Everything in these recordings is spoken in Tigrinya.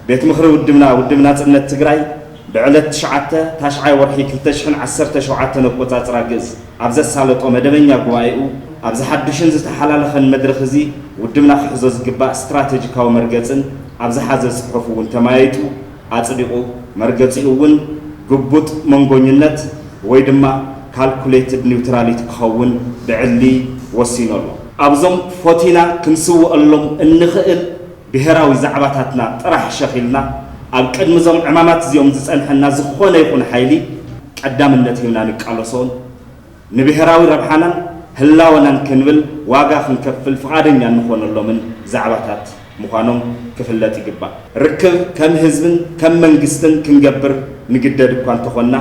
بيت مخر ودمنا صنت تግራይ بعلت شعته تاشعي ورحي 2017 نقطات راجز ابز سالطو مدبኛ ጉባኤኡ ابز حدشن زتحلالخن مدرخ زي ودمنا خحزو زغبا استراتيجيكاو مرغصن ابز حاز صحفو تمايቱ አጽድቁ مرغصيውን ግቡጥ መንጎኝነት ወይ ድማ calculated neutrality ከውን ብዕሊ ወሲኖሎ ابزم ፎቲና ክንስውአሎም እንኽእል ብሔራዊ ዛዕባታትና ጥራሕ ሸኺልና ኣብ ቅድሚ ዞም ዕማማት እዚኦም ዝጸንሐና ዝኾነ ይኹን ሓይሊ ቀዳምነት ሂብና ንቃለሶን ንብሔራዊ ረብሓናን ህላወናን ክንብል ዋጋ ክንከፍል ፍቃደኛ እንኾነሎምን ዛዕባታት ምዃኖም ክፍለጥ ይግባእ ርክብ ከም ህዝብን ከም መንግስትን ክንገብር ንግደድ እኳ እንተኾና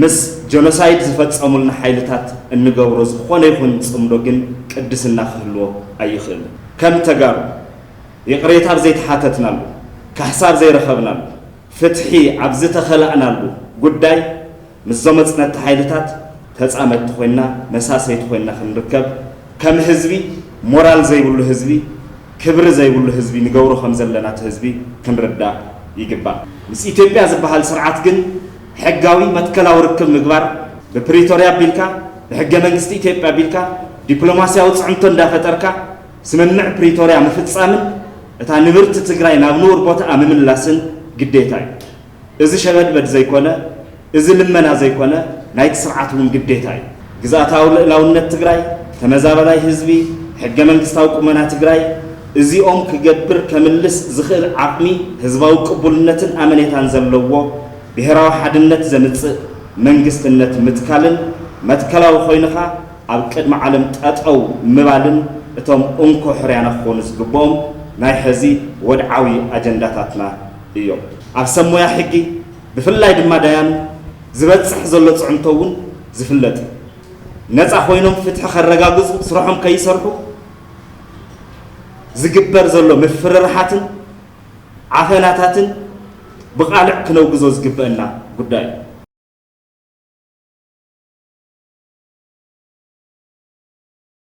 ምስ ጀኖሳይድ ዝፈጸሙልና ሓይልታት እንገብሮ ዝኾነ ይኹን ጽምዶ ግን ቅድስና ክህልዎ ኣይኽእል ከም ተጋሩ يقريت أبزيت حاتتنا له كحساب زي رخبنا له فتحي عبزة خلقنا له قداي مزمت نتحيلتات تزامت خوينا مساسيت خوينا خنركب كم حزبي مورال زي ولا حزبي كبر زي ولا حزبي نجورو خمسة لنا حزبي كنردا يجبا بس إثيوبيا زبحال سرعات جن حجاوي متكلا وركب مقبار ببريتوريا بيلكا بحجة منجستي إثيوبيا بيلكا دبلوماسيا وتصعمتون دافتركا سمنع بريتوريا مفتسامن እታ ንብርት ትግራይ ናብ ኑር ቦታ ኣምምላስን ግዴታዩ እዚ ሸበድበድ ዘይኮነ እዚ ልመና ዘይኮነ ናይቲ ስርዓት ውን ግዴታዩ ግዛታዊ ልዕላውነት ትግራይ ተመዛበላይ ህዝቢ ሕገ መንግስታዊ ቁመና ትግራይ እዚኦም ክገብር ከምልስ ዝኽእል ዓቕሚ ህዝባዊ ቅቡልነትን ኣመኔታን ዘለዎ ብሔራዊ ሓድነት ዘምጽእ መንግስትነት ምትካልን መትከላዊ ኮይንኻ ኣብ ቅድሚ ዓለም ጠጠው ምባልን እቶም እንኮ ሕርያና ክኾኑ ዝግብኦም ናይ ሕዚ ወድዓዊ ኣጀንዳታትና እዮም ኣብ ሰሞያ ሕጊ ብፍላይ ድማ ዳያኑ ዝበጽሕ ዘሎ ጽዕንቶውን ዝፍለጥ ነፃ ኮይኖም ፍትሒ ከረጋግጹ ስራሖም ከይሰርሑ ዝግበር ዘሎ ምፍርርሓትን ዓፈናታትን ብቃልዕ ክነውግዞ ዝግበአና ጉዳይ